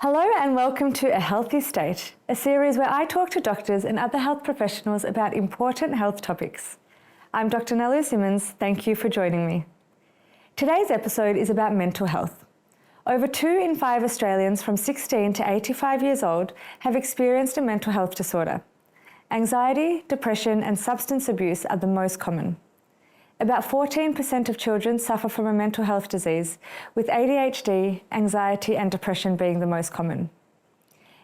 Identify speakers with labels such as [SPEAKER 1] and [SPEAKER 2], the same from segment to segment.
[SPEAKER 1] Hello and welcome to A Healthy State, a series where I talk to doctors and other health professionals about important health topics. I'm Dr. Nelu Simmons. Thank you for joining me. Today's episode is about mental health. Over 2 in 5 Australians from 16 to 85 years old have experienced a mental health disorder. Anxiety, depression, and substance abuse are the most common. About 14% of children suffer from a mental health disease, with ADHD, anxiety, and depression being the most common.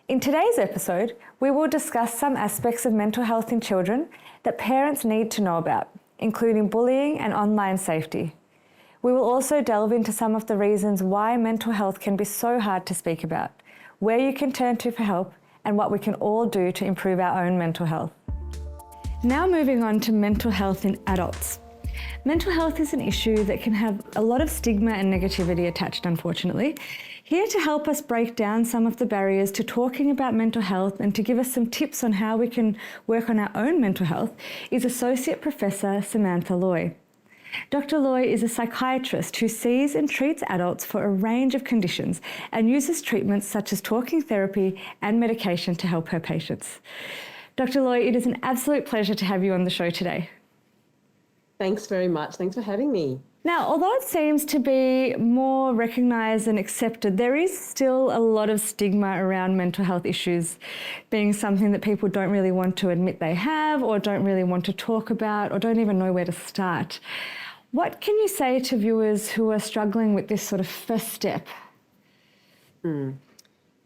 [SPEAKER 1] In today's episode, we will discuss some aspects of mental health in children that parents need to know about, including bullying and online safety. We will also delve into some of the reasons why mental health can be so hard to speak about, where you can turn to for help, and what we can all do to improve our own mental health. Now moving on to mental health in adults. Mental health is an issue that can have a lot of stigma and negativity attached, unfortunately. Here to help us break down some of the barriers to talking about mental health and to give us some tips on how we can work on our own mental health is Associate Professor Samantha Loy. Dr. Loy is a psychiatrist who sees and treats adults for a range of conditions and uses treatments such as talking therapy and medication to help her patients. Dr. Loy, it is an absolute pleasure to have you on the show today.
[SPEAKER 2] Thanks very much. Thanks for having me.
[SPEAKER 1] Now, although it seems to be more recognised and accepted, there is still a lot of stigma around mental health issues being something that people don't really want to admit they have or don't really want to talk about or don't even know where to start. What can you say to viewers who are struggling with this sort of first step?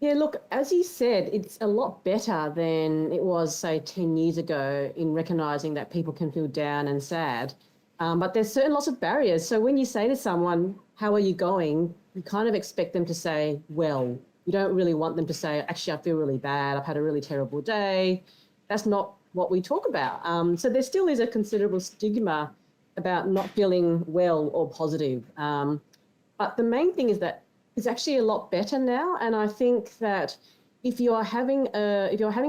[SPEAKER 2] Yeah, look, as you said, it's a lot better than it was, say, 10 years ago in recognising that people can feel down and sad. But there's certain lots of barriers. So when you say to someone, how are you going? You kind of expect them to say, well. You don't really want them to say, actually, I feel really bad. I've had a really terrible day. That's not what we talk about. So there still is a considerable stigma about not feeling well or positive. But the main thing is that it's actually a lot better now, and I think that if you're having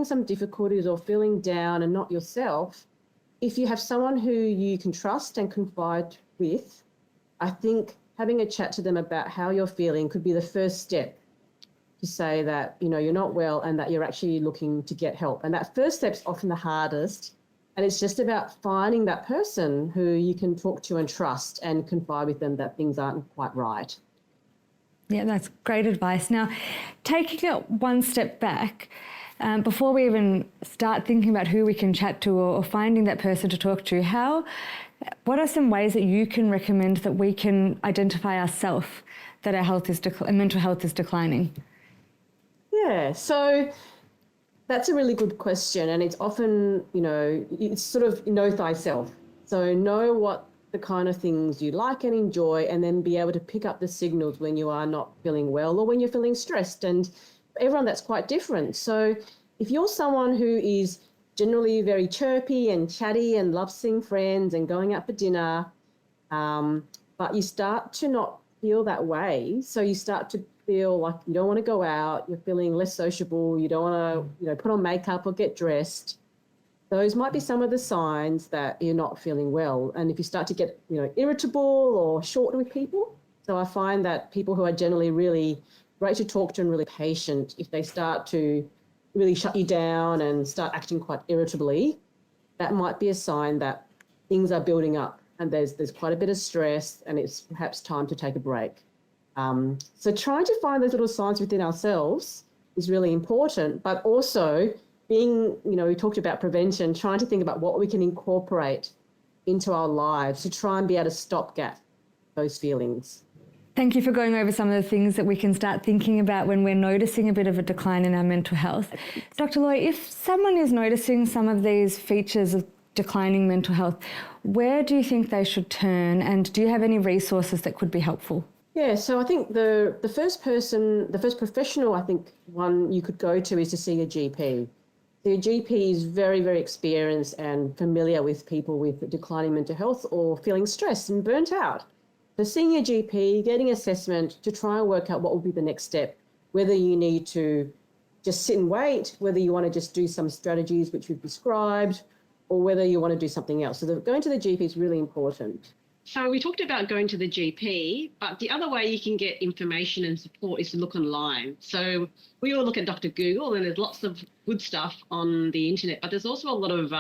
[SPEAKER 2] some difficulties or feeling down and not yourself, if you have someone who you can trust and confide with, I think having a chat to them about how you're feeling could be the first step to say that you're not well and that you're actually looking to get help. And that first step's often the hardest, and it's just about finding that person who you can talk to and trust and confide with them that things aren't quite right.
[SPEAKER 1] Yeah, that's great advice. Now, taking it one step back, before we even start thinking about who we can chat to or finding that person to talk to, what are some ways that you can recommend that we can identify ourselves that our mental health is declining?
[SPEAKER 2] Yeah, so that's a really good question, and it's often, it's sort of know thyself. So know what the kind of things you like and enjoy, and then be able to pick up the signals when you are not feeling well or when you're feeling stressed. And everyone, that's quite different. So if you're someone who is generally very chirpy and chatty and loves seeing friends and going out for dinner, but you start to not feel that way, so you start to feel like you don't want to go out, you're feeling less sociable, you don't want to put on makeup or get dressed, those might be some of the signs that you're not feeling well. And if you start to get, irritable or short with people, so I find that people who are generally really great to talk to and really patient, if they start to really shut you down and start acting quite irritably, that might be a sign that things are building up and there's quite a bit of stress and it's perhaps time to take a break. So trying to find those little signs within ourselves is really important, but also being, we talked about prevention, trying to think about what we can incorporate into our lives to try and be able to stopgap those feelings.
[SPEAKER 1] Thank you for going over some of the things that we can start thinking about when we're noticing a bit of a decline in our mental health. Dr. Loy, if someone is noticing some of these features of declining mental health, where do you think they should turn, and do you have any resources that could be helpful?
[SPEAKER 2] Yeah, so I think the first professional, I think one you could go to is to see a GP. The GP is very, very experienced and familiar with people with declining mental health or feeling stressed and burnt out. So seeing a GP, getting assessment to try and work out what will be the next step, whether you need to just sit and wait, whether you want to just do some strategies which we've prescribed, or whether you want to do something else. So going to the GP is really important.
[SPEAKER 3] So we talked about going to the GP, but the other way you can get information and support is to look online. So we all look at Dr. Google, and there's lots of good stuff on the internet, but there's also a lot of,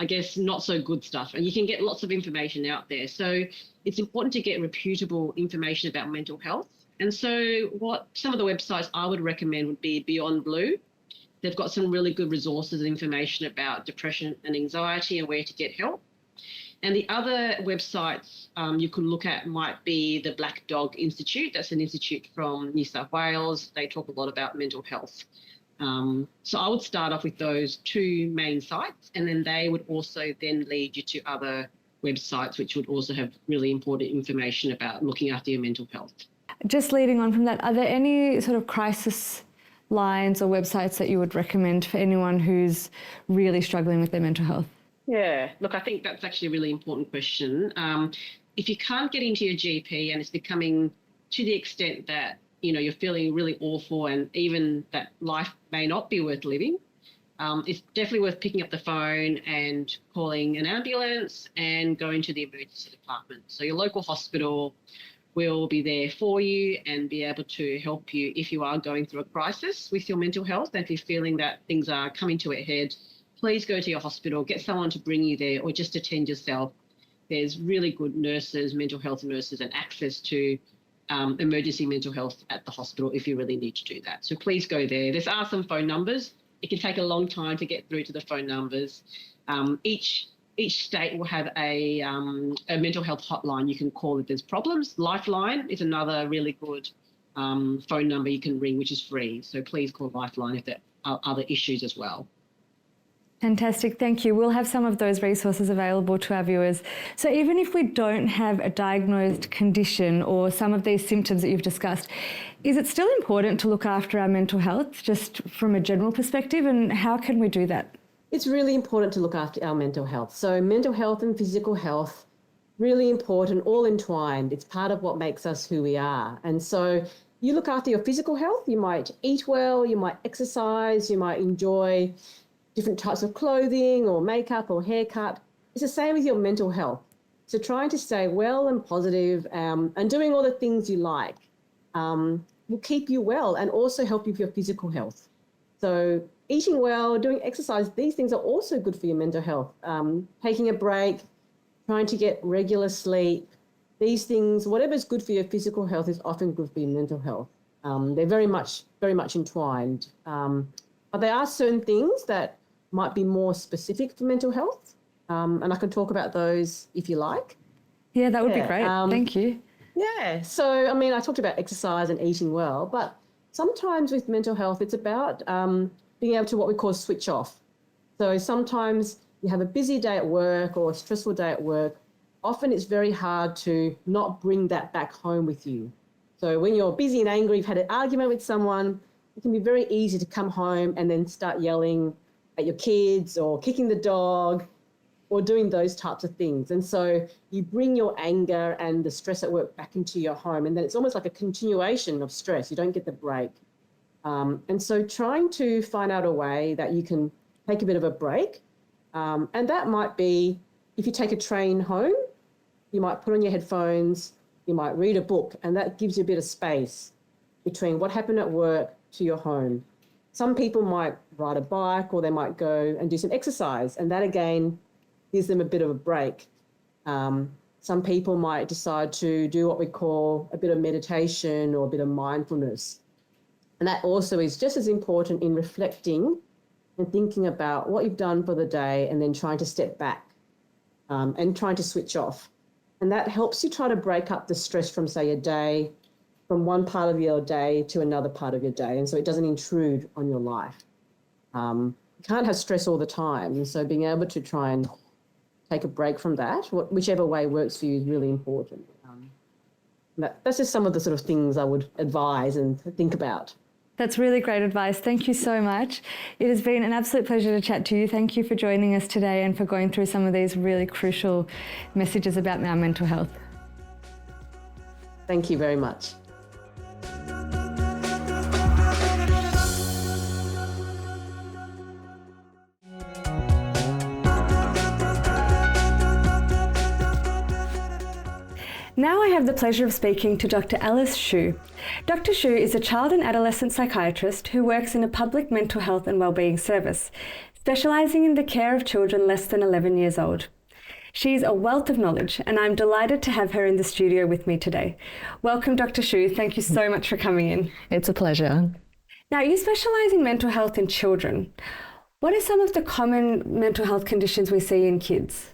[SPEAKER 3] I guess, not so good stuff, and you can get lots of information out there. So it's important to get reputable information about mental health. And so what some of the websites I would recommend would be Beyond Blue. They've got some really good resources and information about depression and anxiety and where to get help. And the other websites you could look at might be the Black Dog Institute. That's an institute from New South Wales. They talk a lot about mental health. So I would start off with those two main sites, and then they would also then lead you to other websites which would also have really important information about looking after your mental health.
[SPEAKER 1] Just leading on from that, are there any sort of crisis lines or websites that you would recommend for anyone who's really struggling with their mental health?
[SPEAKER 3] Yeah, look, I think that's actually a really important question. If you can't get into your GP and it's becoming to the extent that, you're feeling really awful and even that life may not be worth living, it's definitely worth picking up the phone and calling an ambulance and going to the emergency department. So your local hospital will be there for you and be able to help you if you are going through a crisis with your mental health. And if you're feeling that things are coming to a head, please go to your hospital, get someone to bring you there, or just attend yourself. There's really good nurses, mental health nurses, and access to emergency mental health at the hospital if you really need to do that. So please go there. There are some phone numbers. It can take a long time to get through to the phone numbers. Each state will have a mental health hotline you can call if there's problems. Lifeline is another really good phone number you can ring, which is free. So please call Lifeline if there are other issues as well.
[SPEAKER 1] Fantastic, thank you. We'll have some of those resources available to our viewers. So even if we don't have a diagnosed condition or some of these symptoms that you've discussed, is it still important to look after our mental health just from a general perspective, and how can we do that?
[SPEAKER 2] It's really important to look after our mental health. So mental health and physical health, really important, all entwined. It's part of what makes us who we are. And so you look after your physical health, you might eat well, you might exercise, you might enjoy different types of clothing or makeup or haircut. It's the same with your mental health. So trying to stay well and positive and doing all the things you like will keep you well and also help you with your physical health. So eating well, doing exercise, these things are also good for your mental health. Taking a break, trying to get regular sleep, these things, whatever's good for your physical health is often good for your mental health. They're very much entwined. But there are certain things that might be more specific for mental health. And I can talk about those if you like.
[SPEAKER 1] Yeah, that would be great. Thank you.
[SPEAKER 2] Yeah. So, I talked about exercise and eating well, but sometimes with mental health, it's about being able to what we call switch off. So sometimes you have a busy day at work or a stressful day at work. Often it's very hard to not bring that back home with you. So when you're busy and angry, you've had an argument with someone, it can be very easy to come home and then start yelling at your kids or kicking the dog or doing those types of things. And so you bring your anger and the stress at work back into your home, and then it's almost like a continuation of stress. You don't get the break. And so trying to find out a way that you can take a bit of a break, and that might be if you take a train home, you might put on your headphones, you might read a book, and that gives you a bit of space between what happened at work to your home. Some people might ride a bike or they might go and do some exercise, and that again gives them a bit of a break. Some people might decide to do what we call a bit of meditation or a bit of mindfulness. And that also is just as important in reflecting and thinking about what you've done for the day and then trying to step back and trying to switch off. And that helps you try to break up the stress from, say, a day, from one part of your day to another part of your day. And so it doesn't intrude on your life. You can't have stress all the time. And so being able to try and take a break from that, whichever way works for you, is really important. That's just some of the sort of things I would advise and think about.
[SPEAKER 1] That's really great advice. Thank you so much. It has been an absolute pleasure to chat to you. Thank you for joining us today and for going through some of these really crucial messages about our mental health.
[SPEAKER 2] Thank you very much.
[SPEAKER 1] Now I have the pleasure of speaking to Dr. Alice Xu. Dr. Xu is a child and adolescent psychiatrist who works in a public mental health and wellbeing service, specialising in the care of children less than 11 years old. She's a wealth of knowledge, and I'm delighted to have her in the studio with me today. Welcome, Dr. Xu. Thank you so much for coming in.
[SPEAKER 4] It's a pleasure.
[SPEAKER 1] Now, you specialise in mental health in children. What are some of the common mental health conditions we see in kids?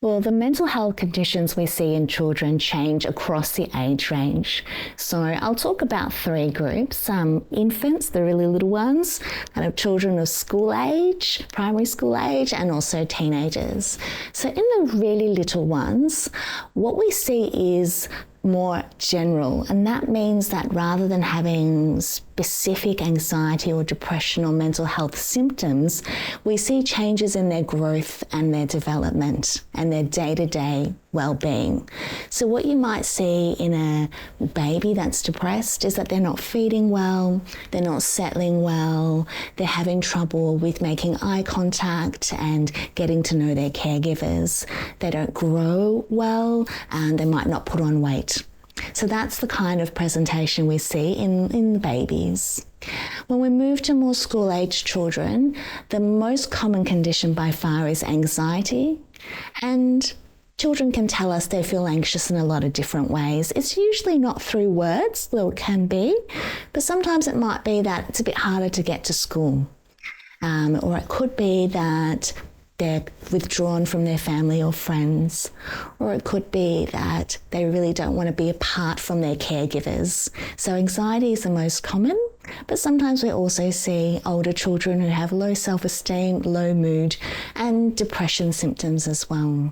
[SPEAKER 4] Well, the mental health conditions we see in children change across the age range. So I'll talk about three groups. Infants, the really little ones, kind of children of school age, primary school age, and also teenagers. So in the really little ones, what we see is more general, and that means that rather than having specific anxiety or depression or mental health symptoms, we see changes in their growth and their development and their day-to-day well-being. So what you might see in a baby that's depressed is that they're not feeding well, they're not settling well, they're having trouble with making eye contact and getting to know their caregivers. They don't grow well, and they might not put on weight. So that's the kind of presentation we see in babies. When we move to more school-aged children, the most common condition by far is anxiety, and children can tell us they feel anxious in a lot of different ways. It's usually not through words, though it can be, but sometimes it might be that it's a bit harder to get to school, or it could be that they're withdrawn from their family or friends, or it could be that they really don't want to be apart from their caregivers. So anxiety is the most common, but sometimes we also see older children who have low self-esteem, low mood, and depression symptoms as well.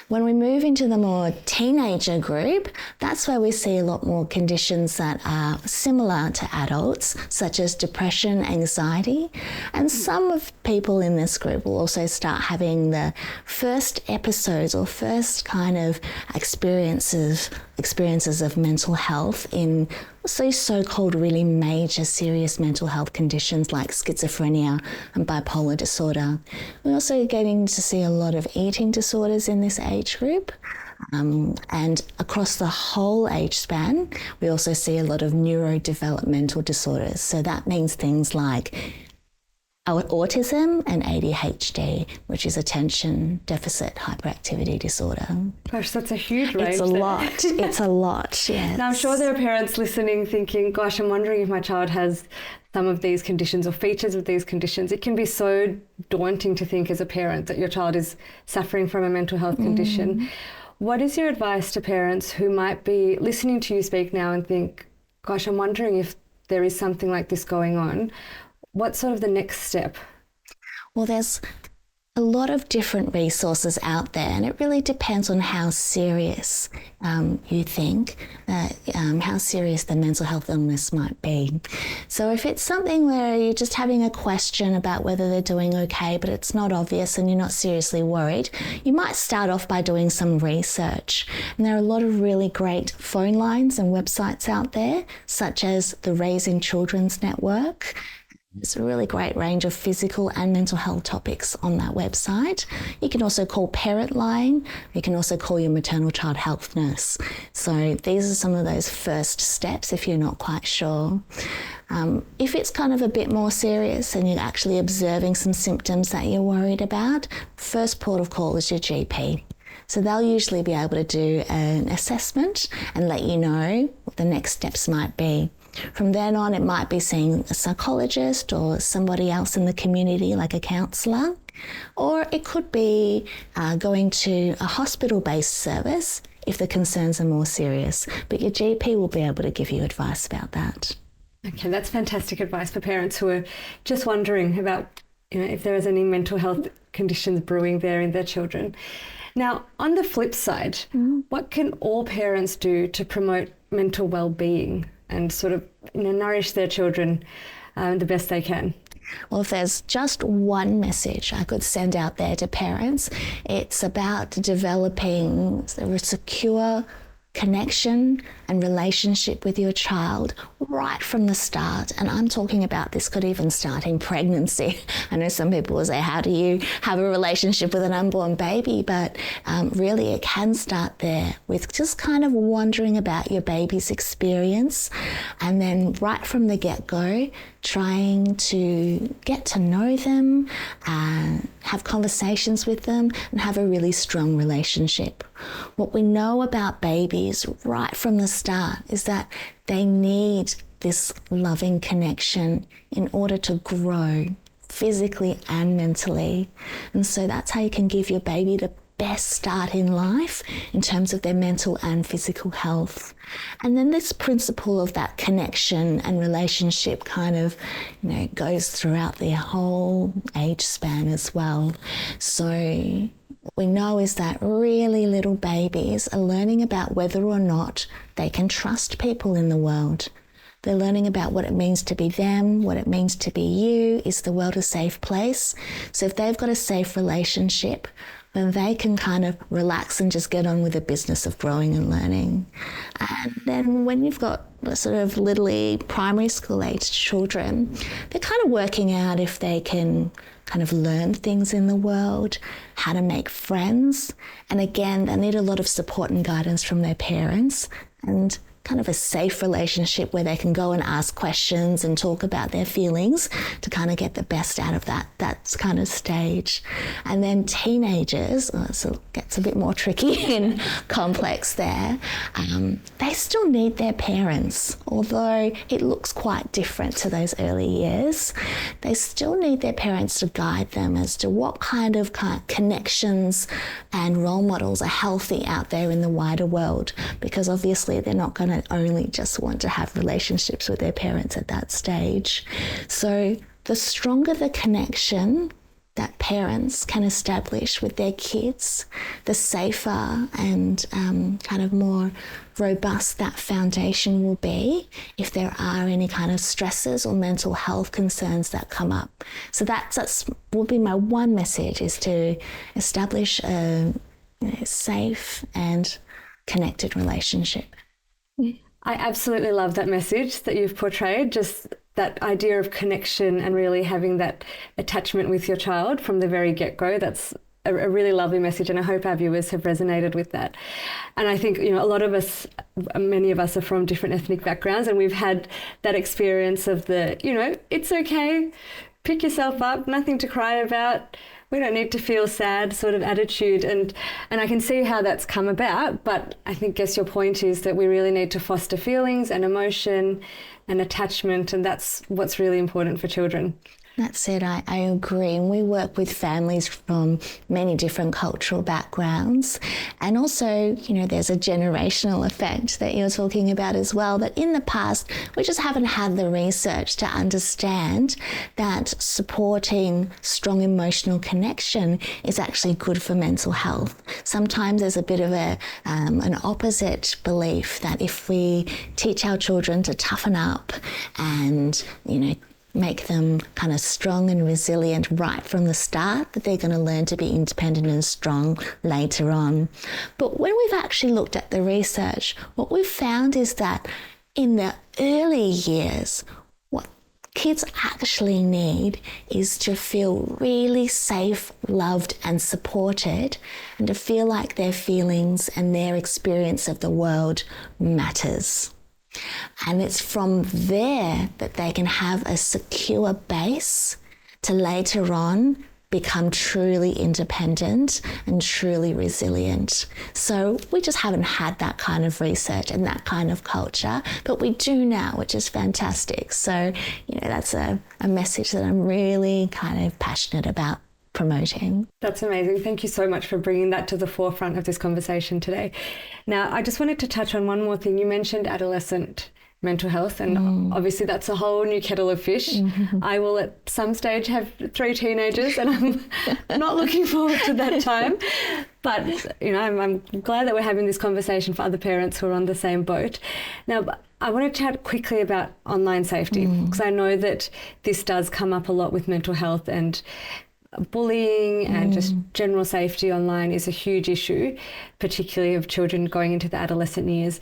[SPEAKER 4] When we move into the more teenager group, that's where we see a lot more conditions that are similar to adults, such as depression, anxiety, and some of people in this group will also start having the first episodes or first kind of experiences of mental health in these so-called really major serious mental health conditions like schizophrenia and bipolar disorder. We're also getting to see a lot of eating disorders in this age group. And across the whole age span, we also see a lot of neurodevelopmental disorders. So that means things like autism and ADHD, which is attention deficit hyperactivity disorder.
[SPEAKER 1] Gosh, that's a huge range.
[SPEAKER 4] It's a lot. It's a lot, yes.
[SPEAKER 1] Now, I'm sure there are parents listening thinking, gosh, I'm wondering if my child has some of these conditions or features of these conditions. It can be so daunting to think as a parent that your child is suffering from a mental health condition. What is your advice to parents who might be listening to you speak now and think, gosh, I'm wondering if there is something like this going on? What's sort of the next step?
[SPEAKER 4] Well, there's a lot of different resources out there, and it really depends on how serious you think, how serious the mental health illness might be. So if it's something where you're just having a question about whether they're doing okay, but it's not obvious and you're not seriously worried, you might start off by doing some research. And there are a lot of really great phone lines and websites out there, such as the Raising Children's Network. There's a really great range of physical and mental health topics on that website. You can also call Parent Line. You can also call your maternal child health nurse. So these are some of those first steps if you're not quite sure. If it's kind of a bit more serious and you're actually observing some symptoms that you're worried about, first port of call is your GP. So they'll usually be able to do an assessment and let you know what the next steps might be. From then on, it might be seeing a psychologist or somebody else in the community, like a counsellor, or it could be going to a hospital-based service if the concerns are more serious. But your GP will be able to give you advice about that.
[SPEAKER 1] Okay, that's fantastic advice for parents who are just wondering about, if there is any mental health conditions brewing there in their children. Now, on the flip side, what can all parents do to promote mental well-being and sort of nourish their children the best they can?
[SPEAKER 4] Well, if there's just one message I could send out there to parents, it's about developing a secure connection and relationship with your child right from the start. And I'm talking about this could even start in pregnancy. I know some people will say, how do you have a relationship with an unborn baby? But really it can start there with just kind of wondering about your baby's experience, and then right from the get-go trying to get to know them, have conversations with them, and have a really strong relationship. What we know about babies right from the start is that they need this loving connection in order to grow physically and mentally. And so that's how you can give your baby the best start in life in terms of their mental and physical health. And then this principle of that connection and relationship kind of, goes throughout their whole age span as well. So what we know is that really little babies are learning about whether or not they can trust people in the world. They're learning about what it means to be them, what it means to be you. Is the world a safe place? So if they've got a safe relationship, then they can kind of relax and just get on with the business of growing and learning. And then when you've got sort of literally primary school age children, they're kind of working out if they can kind of learn things in the world, how to make friends. And again, they need a lot of support and guidance from their parents, and kind of a safe relationship where they can go and ask questions and talk about their feelings to kind of get the best out of that kind of stage. And then teenagers, so it gets a bit more tricky and complex there, they still need their parents, although it looks quite different to those early years. They still need their parents to guide them as to what kind of connections and role models are healthy out there in the wider world, because obviously they're not going to only just want to have relationships with their parents at that stage. So the stronger the connection that parents can establish with their kids, the safer and kind of more robust that foundation will be if there are any kind of stresses or mental health concerns that come up. So that's will be my one message, is to establish a safe and connected relationship.
[SPEAKER 1] I absolutely love that message that you've portrayed, just that idea of connection and really having that attachment with your child from the very get-go. That's a really lovely message, and I hope our viewers have resonated with that. And I think, a lot of us, many of us are from different ethnic backgrounds, and we've had that experience of it's okay, pick yourself up, nothing to cry about, we don't need to feel sad sort of attitude. And I can see how that's come about, but I guess your point is that we really need to foster feelings and emotion and attachment, and that's what's really important for children.
[SPEAKER 4] That's it, I agree. And we work with families from many different cultural backgrounds. And also, there's a generational effect that you're talking about as well, that in the past, we just haven't had the research to understand that supporting strong emotional connection is actually good for mental health. Sometimes there's a bit of an opposite belief that if we teach our children to toughen up and, make them kind of strong and resilient right from the start, that they're going to learn to be independent and strong later on. But when we've actually looked at the research, what we've found is that in the early years, what kids actually need is to feel really safe, loved and supported, and to feel like their feelings and their experience of the world matters. And it's from there that they can have a secure base to later on become truly independent and truly resilient. So we just haven't had that kind of research and that kind of culture, but we do now, which is fantastic. So, that's a message that I'm really kind of passionate about promoting.
[SPEAKER 1] That's amazing. Thank you so much for bringing that to the forefront of this conversation today. Now, I just wanted to touch on one more thing. You mentioned adolescent mental health, and obviously that's a whole new kettle of fish. Mm-hmm. I will at some stage have 3 teenagers, and I'm not looking forward to that time. But, I'm glad that we're having this conversation for other parents who are on the same boat. Now, I want to chat quickly about online safety, because I know that this does come up a lot with mental health, and bullying and just general safety online is a huge issue, particularly of children going into the adolescent years.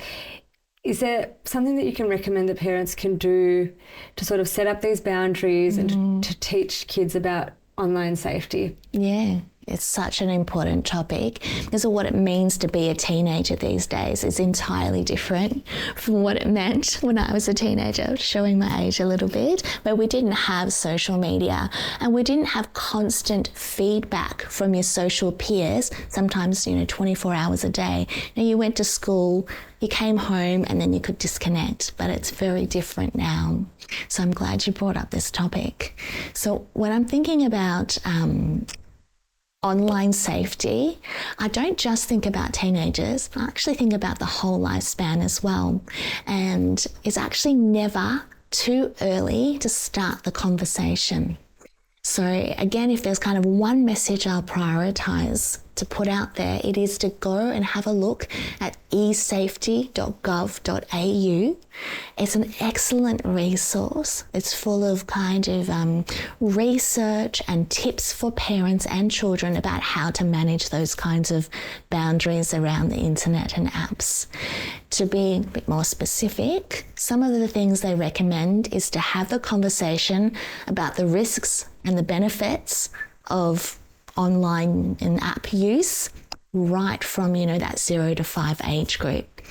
[SPEAKER 1] Is there something that you can recommend that parents can do to sort of set up these boundaries and to teach kids about online safety?
[SPEAKER 4] Yeah, it's such an important topic because what it means to be a teenager these days is entirely different from what it meant when I was a teenager, showing my age a little bit, where we didn't have social media and we didn't have constant feedback from your social peers, sometimes, 24 hours a day. You went to school, you came home and then you could disconnect, but it's very different now. So I'm glad you brought up this topic. So when I'm thinking about online safety, I don't just think about teenagers, I actually think about the whole lifespan as well. And it's actually never too early to start the conversation. So again, if there's kind of one message I'll prioritise to put out there, it is to go and have a look at esafety.gov.au. It's an excellent resource. It's full of kind of research and tips for parents and children about how to manage those kinds of boundaries around the internet and apps. To be a bit more specific, some of the things they recommend is to have a conversation about the risks and the benefits of online and app use right from, that 0 to 5 age group,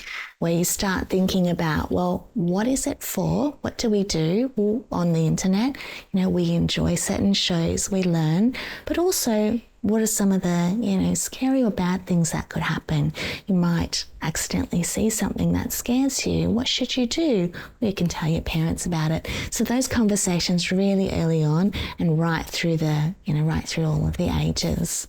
[SPEAKER 4] where you start thinking about, well, what is it for? What do we do on the internet? We enjoy certain shows, we learn, but also what are some of the, scary or bad things that could happen? You might accidentally see something that scares you. What should you do? Well, you can tell your parents about it. So those conversations really early on and right through all of the ages.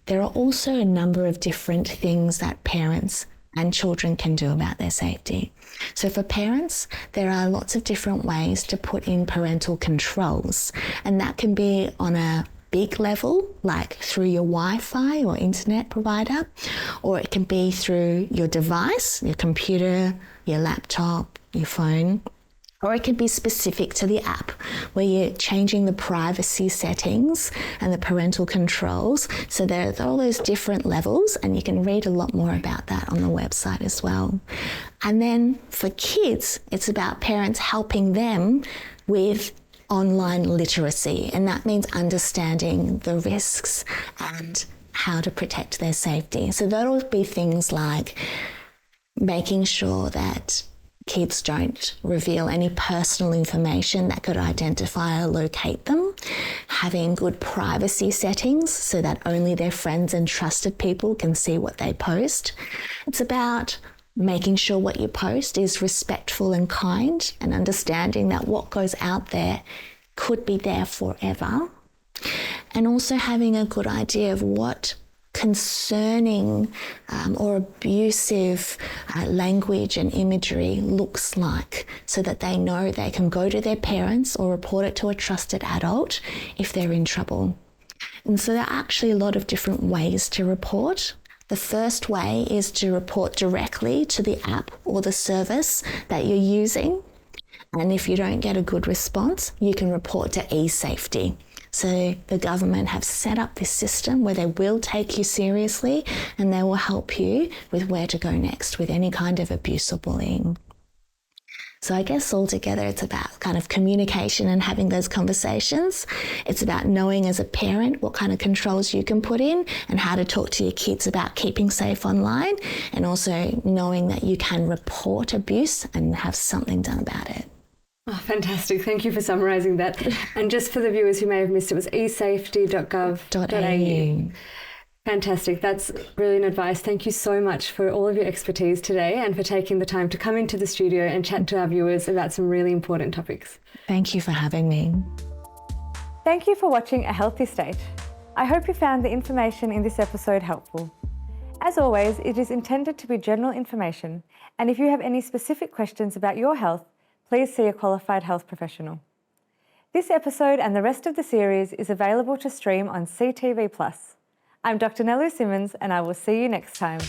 [SPEAKER 4] There are also a number of different things that parents and children can do about their safety. So for parents, there are lots of different ways to put in parental controls, and that can be on a big level, like through your Wi-Fi or internet provider, or it can be through your device, your computer, your laptop, your phone, or it can be specific to the app where you're changing the privacy settings and the parental controls. So there are all those different levels, and you can read a lot more about that on the website as well. And then for kids, it's about parents helping them with online literacy, and that means understanding the risks and how to protect their safety. So that'll be things like making sure that kids don't reveal any personal information that could identify or locate them, having good privacy settings so that only their friends and trusted people can see what they post. It's about making sure what you post is respectful and kind, and understanding that what goes out there could be there forever. And also having a good idea of what concerning or abusive language and imagery looks like, so that they know they can go to their parents or report it to a trusted adult if they're in trouble. And so there are actually a lot of different ways to report. The first way is to report directly to the app or the service that you're using. And if you don't get a good response, you can report to eSafety. So the government have set up this system where they will take you seriously, and they will help you with where to go next with any kind of abuse or bullying. So I guess altogether it's about kind of communication and having those conversations. It's about knowing as a parent what kind of controls you can put in and how to talk to your kids about keeping safe online, and also knowing that you can report abuse and have something done about it.
[SPEAKER 1] Oh, fantastic. Thank you for summarising that. And just for the viewers who may have missed, it was esafety.gov.au. Fantastic. That's brilliant advice. Thank you so much for all of your expertise today and for taking the time to come into the studio and chat to our viewers about some really important topics.
[SPEAKER 4] Thank you for having me.
[SPEAKER 1] Thank you for watching A Healthy State. I hope you found the information in this episode helpful. As always, it is intended to be general information, and if you have any specific questions about your health, please see a qualified health professional. This episode and the rest of the series is available to stream on CTV+. I'm Dr. Nelu Simmons, and I will see you next time.